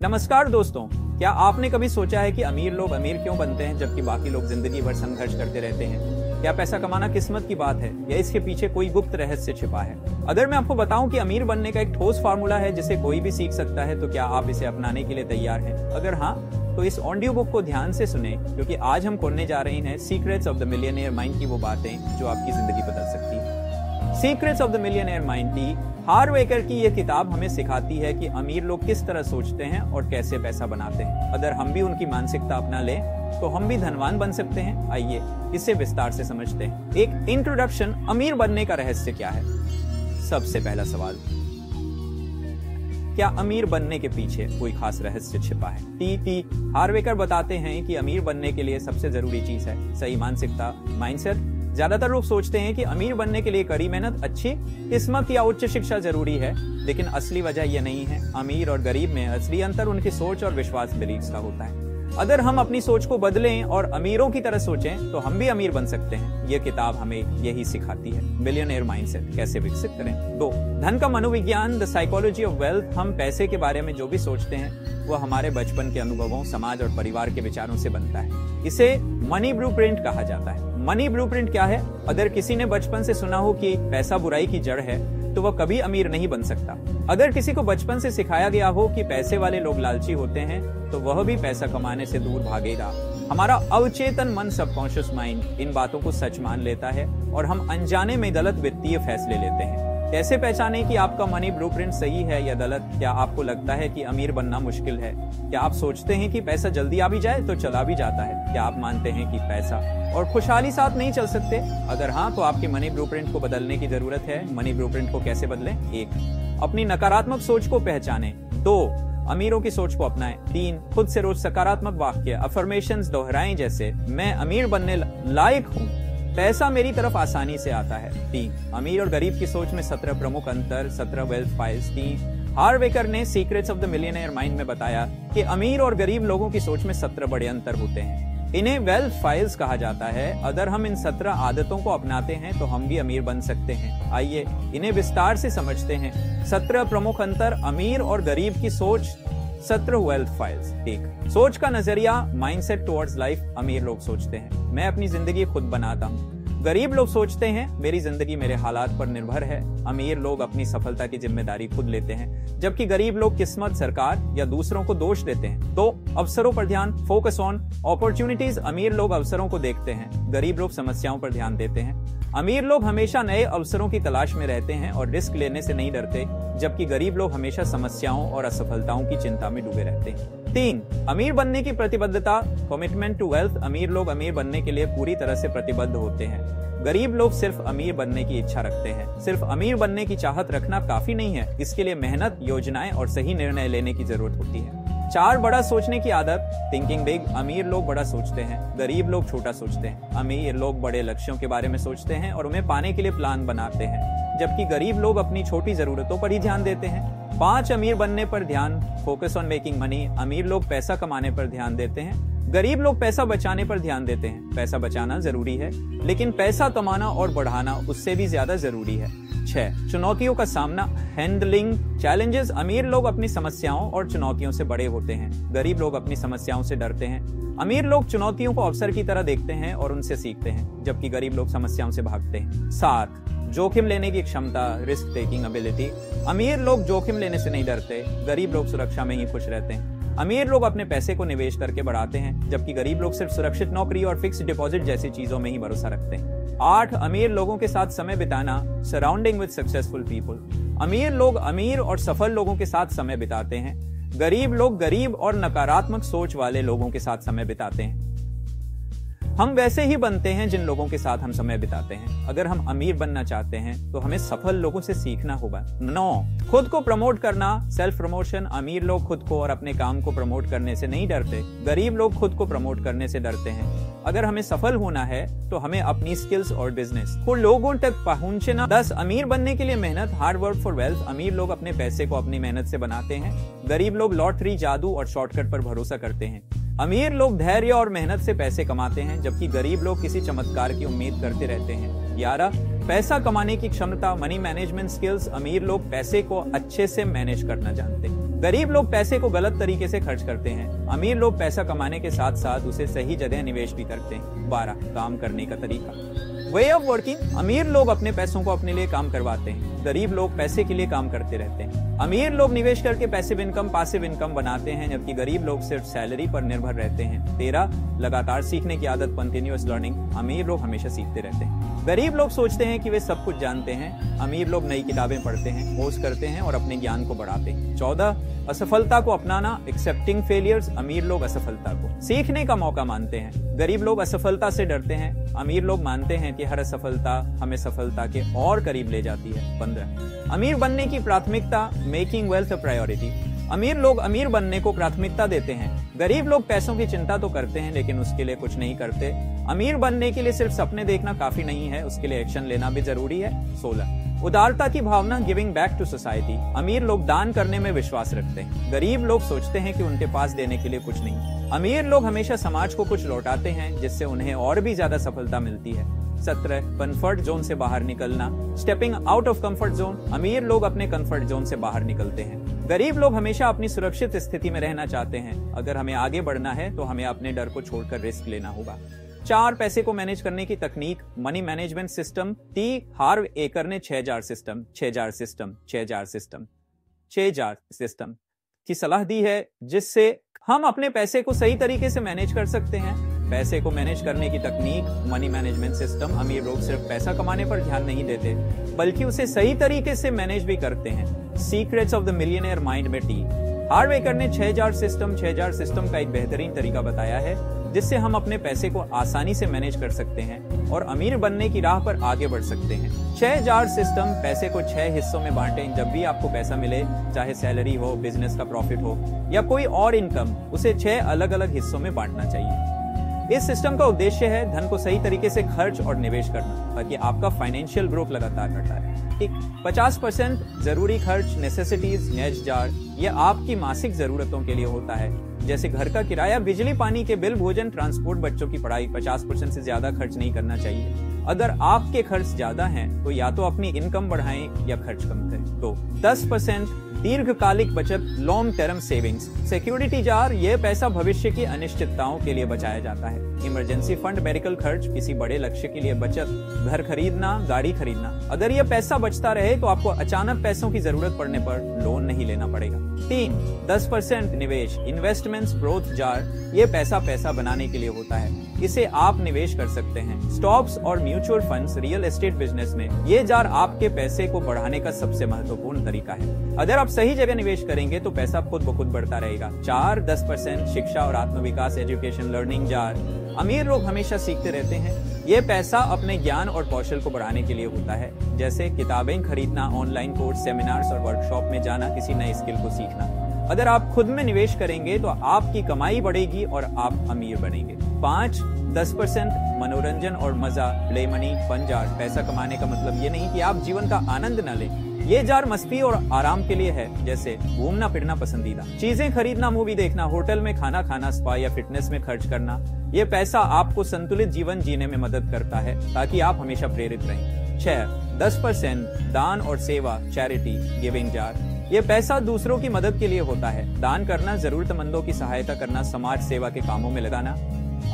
नमस्कार दोस्तों, क्या आपने कभी सोचा है कि अमीर लोग अमीर क्यों बनते हैं जबकि बाकी लोग जिंदगी भर संघर्ष करते रहते हैं? क्या पैसा कमाना किस्मत की बात है या इसके पीछे कोई गुप्त रहस्य छिपा है? अगर मैं आपको बताऊं कि अमीर बनने का एक ठोस फार्मूला है जिसे कोई भी सीख सकता है, तो क्या आप इसे अपनाने के लिए तैयार हैं? अगर हाँ, तो इस ऑडियो बुक को ध्यान से सुने, क्योंकि आज हम खोलने जा रहे हैं secrets of the millionaire mind की वो बातें जो आपकी जिंदगी बदल सकती है। Secrets of the millionaire mind की हार्वेकर की यह किताब हमें सिखाती है कि अमीर लोग किस तरह सोचते हैं और कैसे पैसा बनाते हैं। अगर हम भी उनकी मानसिकता अपना लें तो हम भी धनवान बन सकते हैं। आइए इसे विस्तार से समझते हैं। एक इंट्रोडक्शन, अमीर बनने का रहस्य क्या है? सबसे पहला सवाल, क्या अमीर बनने के पीछे कोई खास रहस्य छिपा है? टी हार्वेकर बताते हैं कि अमीर बनने के लिए सबसे जरूरी चीज है सही मानसिकता, माइंडसेट। ज्यादातर लोग सोचते हैं कि अमीर बनने के लिए कड़ी मेहनत, अच्छी किस्मत या उच्च शिक्षा जरूरी है, लेकिन असली वजह यह नहीं है। अमीर और गरीब में असली अंतर उनकी सोच और विश्वास बिलीफ्स का होता है। अगर हम अपनी सोच को बदलें और अमीरों की तरह सोचें तो हम भी अमीर बन सकते हैं। यह किताब हमें यही सिखाती है। मिलियनेयर माइंडसेट कैसे विकसित करें? 2, धन का मनोविज्ञान, द साइकोलॉजी ऑफ वेल्थ। हम पैसे के बारे में जो भी सोचते हैं वह हमारे बचपन के अनुभवों, समाज और परिवार के विचारों से बनता है। इसे मनी ब्लूप्रिंट कहा जाता है। मनी ब्लूप्रिंट क्या है? अगर किसी ने बचपन से सुना हो कि पैसा बुराई की जड़ है तो वह कभी अमीर नहीं बन सकता। अगर किसी को बचपन से सिखाया गया हो कि पैसे वाले लोग लालची होते हैं तो वह भी पैसा कमाने से दूर भागेगा। हमारा अवचेतन मन, सबकॉन्शियस माइंड, इन बातों को सच मान लेता है और हम अनजाने में गलत वित्तीय फैसले लेते हैं। कैसे पहचाने कि आपका मनी ब्लूप्रिंट सही है या गलत? क्या आपको लगता है कि अमीर बनना मुश्किल है? क्या आप सोचते हैं कि पैसा जल्दी आ भी जाए तो चला भी जाता है? क्या आप मानते हैं कि पैसा और खुशहाली साथ नहीं चल सकते? अगर हाँ, तो आपकी मनी ब्लूप्रिंट को बदलने की जरूरत है। मनी ब्लूप्रिंट को कैसे बदलें? 1, अपनी नकारात्मक सोच को पहचानें। 2, अमीरों की सोच को अपनाएं। 3, खुद से रोज सकारात्मक वाक्य, अफर्मेशंस दोहराएं, जैसे मैं अमीर बनने लायक हूँ, पैसा मेरी तरफ आसानी से आता है। 3, अमीर और गरीब की सोच में 17 प्रमुख अंतर, 17 वेल्थ फाइल्स। 3, हार्वेकर ने secrets of the millionaire mind में बताया कि अमीर और गरीब लोगों की सोच में 17 बड़े अंतर होते हैं। इन्हें वेल्थ फाइल्स कहा जाता है। अगर हम इन 17 आदतों को अपनाते हैं तो हम भी अमीर बन सकते हैं। आइए इन्हें विस्तार से समझते हैं। 17 प्रमुख अंतर, अमीर और गरीब की सोच, 17 वेल्थ फाइल्स। 1, सोच का नजरिया, माइंडसेट टुवर्ड्स लाइफ। अमीर लोग सोचते हैं मैं अपनी जिंदगी खुद बनाता हूँ। गरीब लोग सोचते हैं मेरी जिंदगी मेरे हालात पर निर्भर है। अमीर लोग अपनी सफलता की जिम्मेदारी खुद लेते हैं, जबकि गरीब लोग किस्मत, सरकार या दूसरों को दोष देते हैं। 2, अवसरों पर ध्यान, फोकस ऑन अपॉर्चुनिटीज। अमीर लोग अवसरों को देखते हैं, गरीब लोग समस्याओं पर ध्यान देते हैं। अमीर लोग हमेशा नए अवसरों की तलाश में रहते हैं और रिस्क लेने से नहीं डरते, जबकि गरीब लोग हमेशा समस्याओं और असफलताओं की चिंता में डूबे रहते हैं। 3, अमीर बनने की प्रतिबद्धता, कमिटमेंट टू वेल्थ। अमीर लोग अमीर बनने के लिए पूरी तरह से प्रतिबद्ध होते हैं। गरीब लोग सिर्फ अमीर बनने की इच्छा रखते हैं। सिर्फ अमीर बनने की चाहत रखना काफी नहीं है, इसके लिए मेहनत, योजनाएं और सही निर्णय लेने की जरूरत होती है। 4, बड़ा सोचने की आदत, थिंकिंग बिग। अमीर लोग बड़ा सोचते हैं, गरीब लोग छोटा सोचते हैं। अमीर लोग बड़े लक्ष्यों के बारे में सोचते हैं और उन्हें पाने के लिए प्लान बनाते हैं, जबकि गरीब लोग अपनी छोटी जरूरतों पर ही ध्यान देते हैं। 5, अमीर बनने पर ध्यान, फोकस ऑन मेकिंग मनी। अमीर लोग पैसा कमाने पर ध्यान देते हैं, गरीब लोग पैसा बचाने पर ध्यान देते हैं। पैसा बचाना जरूरी है, लेकिन पैसा कमाना और बढ़ाना उससे भी ज्यादा जरूरी है। 6, चुनौतियों का सामना, हैंडलिंग चैलेंजेस। अमीर लोग अपनी समस्याओं और चुनौतियों से बड़े होते हैं, गरीब लोग अपनी समस्याओं से डरते हैं। अमीर लोग चुनौतियों को अवसर की तरह देखते हैं और उनसे सीखते हैं, जबकि गरीब लोग समस्याओं से भागते हैं। 7, जोखिम लेने की क्षमता, रिस्क टेकिंग एबिलिटी। अमीर लोग जोखिम लेने से नहीं डरते, गरीब लोग सुरक्षा में ही खुश रहते हैं। अमीर लोग अपने पैसे को निवेश करके बढ़ाते हैं, जबकि गरीब लोग सिर्फ सुरक्षित नौकरी और फिक्स्ड डिपॉजिट जैसी चीजों में ही भरोसा रखते हैं। 8, अमीर लोगों के साथ समय बिताना, सराउंडिंग विद सक्सेसफुल पीपल। अमीर लोग अमीर और सफल लोगों के साथ समय बिताते हैं, गरीब लोग गरीब और नकारात्मक सोच वाले लोगों के साथ समय बिताते हैं। हम वैसे ही बनते हैं जिन लोगों के साथ हम समय बिताते हैं। अगर हम अमीर बनना चाहते हैं तो हमें सफल लोगों से सीखना होगा। 9, खुद को प्रमोट करना, सेल्फ प्रमोशन। अमीर लोग खुद को और अपने काम को प्रमोट करने से नहीं डरते, गरीब लोग खुद को प्रमोट करने से डरते हैं। अगर हमें सफल होना है तो हमें अपनी स्किल्स और बिजनेस को लोगों तक पहुंचना। 10, अमीर बनने के लिए मेहनत, हार्ड वर्क फॉर वेल्थ। अमीर लोग अपने पैसे को अपनी मेहनत से बनाते हैं, गरीब लोग लॉटरी, जादू और शॉर्टकट पर भरोसा करते हैं। अमीर लोग धैर्य और मेहनत से पैसे कमाते हैं, जबकि गरीब लोग किसी चमत्कार की उम्मीद करते रहते हैं। 11, पैसा कमाने की क्षमता, मनी मैनेजमेंट स्किल्स। अमीर लोग पैसे को अच्छे से मैनेज करना जानते हैं, गरीब लोग पैसे को गलत तरीके से खर्च करते हैं। अमीर लोग पैसा कमाने के साथ साथ उसे सही जगह निवेश भी करते हैं। 12 काम करने का तरीका, वे ऑफ वर्किंग। अमीर लोग अपने पैसों को अपने लिए काम करवाते हैं, गरीब लोग पैसे के लिए काम करते रहते हैं। अमीर लोग निवेश करके पासिव इनकम बनाते हैं, जबकि गरीब लोग सिर्फ सैलरी पर निर्भर रहते हैं। 13 लगातार सीखने की आदत, कंटिन्यूअस लर्निंग। अमीर लोग हमेशा सीखते रहते हैं। गरीब लोग सोचते हैं कि वे सब कुछ जानते हैं, अमीर लोग नई किताबें पढ़ते हैं, खोज करते हैं और अपने ज्ञान को बढ़ाते हैं। 14 असफलता को अपनाना, एक्सेप्टिंग फेलियर्स। अमीर लोग असफलता को सीखने का मौका मानते हैं, गरीब लोग असफलता से डरते हैं, अमीर लोग मानते हैं कि हर असफलता हमें सफलता के और करीब ले जाती है। 15 अमीर बनने की प्राथमिकता, मेकिंग वेल्थ अ प्रायोरिटी। अमीर लोग अमीर बनने को प्राथमिकता देते हैं, गरीब लोग पैसों की चिंता तो करते हैं लेकिन उसके लिए कुछ नहीं करते। अमीर बनने के लिए सिर्फ सपने देखना काफी नहीं है, उसके लिए एक्शन लेना भी जरूरी है। 16 उदारता की भावना, गिविंग बैक टू सोसाइटी। अमीर लोग दान करने में विश्वास रखते हैं, गरीब लोग सोचते हैं कि उनके पास देने के लिए कुछ नहीं। अमीर लोग हमेशा समाज को कुछ लौटाते हैं जिससे उन्हें और भी ज्यादा सफलता मिलती है। 17 कंफर्ट जोन से बाहर निकलना, stepping out of comfort zone. अमीर लोग अपने कंफर्ट जोन से बाहर निकलते हैं, गरीब लोग हमेशा अपनी सुरक्षित स्थिति में रहना चाहते हैं। अगर हमें आगे बढ़ना है तो हमें अपने डर को छोड़कर रिस्क लेना होगा। 4 पैसे को मैनेज करने की तकनीक, money management system. T Harv Eker ने 6000 सिस्टम की सलाह दी है जिससे हम अपने पैसे को सही तरीके से मैनेज कर सकते हैं। पैसे को मैनेज करने की तकनीक, मनी मैनेजमेंट सिस्टम। अमीर लोग सिर्फ पैसा कमाने पर ध्यान नहीं देते बल्कि उसे सही तरीके से मैनेज भी करते हैं। Secrets of the millionaire mind में टी हार्व एकर ने 6000 सिस्टम का एक बेहतरीन तरीका बताया है जिससे हम अपने पैसे को आसानी से मैनेज कर सकते हैं और अमीर बनने की राह पर आगे बढ़ सकते हैं। 6000 सिस्टम, पैसे को 6 हिस्सों में बांटें। जब भी आपको पैसा मिले, चाहे सैलरी हो, बिजनेस का प्रॉफिट हो या कोई और इनकम, उसे 6 अलग अलग हिस्सों में बांटना चाहिए। इस सिस्टम का उद्देश्य है धन को सही तरीके से खर्च और निवेश करना ताकि आपका फाइनेंशियल ग्रोथ लगातार बढ़ता है। ठीक 50% जरूरी खर्च, नेसेसिटीज, नेज जार, ये आपकी मासिक जरूरतों के लिए होता है, जैसे घर का किराया, बिजली पानी के बिल, भोजन, ट्रांसपोर्ट, बच्चों की पढ़ाई। 50% से ज्यादा खर्च नहीं करना चाहिए। अगर आपके खर्च ज्यादा हैं तो या तो अपनी इनकम बढ़ाएं या खर्च कम करें। तो 10% दीर्घकालिक बचत, long term savings. Security jar, यह पैसा भविष्य की अनिश्चितताओं के लिए बचाया जाता है। इमरजेंसी फंड, मेडिकल खर्च, किसी बड़े लक्ष्य के लिए बचत, घर खरीदना, गाड़ी खरीदना। अगर यह पैसा बचता रहे तो आपको अचानक पैसों की जरूरत पड़ने पर लोन नहीं लेना पड़ेगा। 10% निवेश, इन्वेस्टमेंट्स, ग्रोथ जार, ये पैसा बनाने के लिए होता है, इसे आप निवेश कर सकते हैं। स्टॉक्स और mutual funds, real estate business में ये जार आपके पैसे को बढ़ाने का सबसे महत्वपूर्ण तरीका है। अगर आप सही जगह निवेश करेंगे तो पैसा खुद ब खुद बढ़ता रहेगा। 10% शिक्षा और आत्मविकास, एजुकेशन, लर्निंग जार। अमीर लोग हमेशा सीखते रहते हैं, ये पैसा अपने ज्ञान और कौशल को बढ़ाने के लिए होता है, जैसे किताबें खरीदना, ऑनलाइन कोर्स, सेमिनार्स और वर्कशॉप में जाना, किसी नए स्किल को सीखना। अगर आप खुद में निवेश करेंगे तो आपकी कमाई बढ़ेगी और आप अमीर बनेंगे। 10% मनोरंजन और मजा, प्ले मनी, फन जार। पैसा कमाने का मतलब ये नहीं कि आप जीवन का आनंद न लें, ये जार मस्ती और आराम के लिए है, जैसे घूमना फिरना पसंदीदा, चीजें खरीदना, मूवी देखना, होटल में खाना खाना, स्पा या फिटनेस में खर्च करना। ये पैसा आपको संतुलित जीवन जीने में मदद करता है ताकि आप हमेशा प्रेरित रहें। 10% दान और सेवा, चैरिटी, गिविंग जार। ये पैसा दूसरों की मदद के लिए होता है, दान करना, जरूरतमंदों की सहायता करना, समाज सेवा के कामों में लगाना।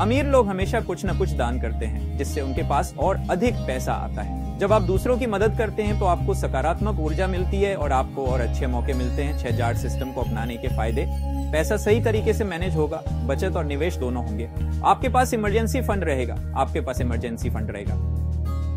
अमीर लोग हमेशा कुछ न कुछ दान करते हैं जिससे उनके पास और अधिक पैसा आता है। जब आप दूसरों की मदद करते हैं तो आपको सकारात्मक ऊर्जा मिलती है और आपको और अच्छे मौके मिलते हैं। 6000 सिस्टम को अपनाने के फायदे, पैसा सही तरीके से मैनेज होगा, बचत और निवेश दोनों होंगे। आपके पास इमरजेंसी फंड रहेगा,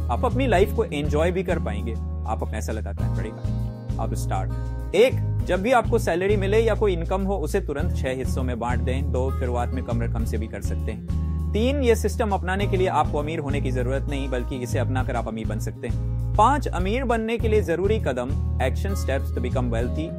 आप अपनी लाइफ को एंजॉय भी कर पाएंगे। आप पैसा लगाना पड़ेगा। अब स्टार्ट। 1, जब भी आपको सैलरी मिले या कोई इनकम हो उसे तुरंत 6 हिस्सों में बांट दें। 2, शुरुआत में कम रकम से भी कर सकते हैं। 3, ये सिस्टम अपनाने के लिए आपको अमीर होने की जरूरत नहीं बल्कि इसे अपनाकर आप अमीर बन सकते हैं। 5, अमीर बनने के लिए जरूरी कदम, action steps to become wealthy.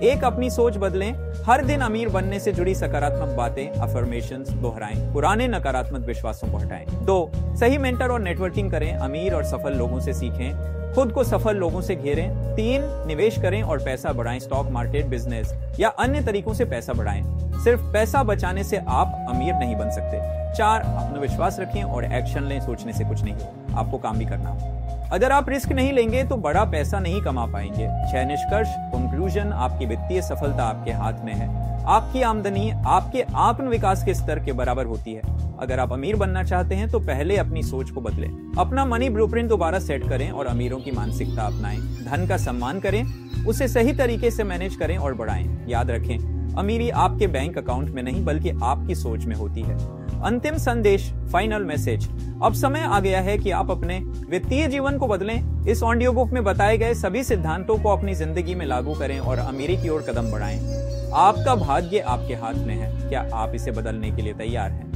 1, अपनी सोच बदलें। हर दिन अमीर बनने से जुड़ी सकारात्मक बातें, अफर्मेशंस दोहराएं, पुराने नकारात्मक विश्वासों को हटाएं। 2, सही मेंटर और नेटवर्किंग करें, अमीर और सफल लोगों से सीखें, खुद को सफल लोगों से घेरें। 3, निवेश करें और पैसा बढ़ाएं, स्टॉक मार्केट, बिजनेस या अन्य तरीकों से पैसा बढ़ाएं। सिर्फ पैसा बचाने से आप अमीर नहीं बन सकते। 4, आत्मविश्वास रखें और एक्शन लें, सोचने से कुछ नहीं, आपको काम भी करना हो। अगर आप रिस्क नहीं लेंगे तो बड़ा पैसा नहीं कमा पाएंगे। 6 निष्कर्ष कंक्लूजन। आपकी वित्तीय सफलता आपके हाथ में है। आपकी आमदनी आपके आत्म विकास के स्तर के बराबर होती है। अगर आप अमीर बनना चाहते हैं तो पहले अपनी सोच को बदलें, अपना मनी ब्लूप्रिंट दोबारा सेट करें और अमीरों की मानसिकता अपनाएं। धन का सम्मान करें, उसे सही तरीके से मैनेज करें और बढ़ाएं। याद रखें, अमीरी आपके बैंक अकाउंट में नहीं बल्कि आपकी सोच में होती है। अंतिम संदेश, फाइनल मैसेज। अब समय आ गया है कि आप अपने वित्तीय जीवन को बदलें। इस ऑडियो बुक में बताए गए सभी सिद्धांतों को अपनी जिंदगी में लागू करें और अमीरी की ओर कदम बढ़ाएं। आपका भाग्य आपके हाथ में है। क्या आप इसे बदलने के लिए तैयार हैं?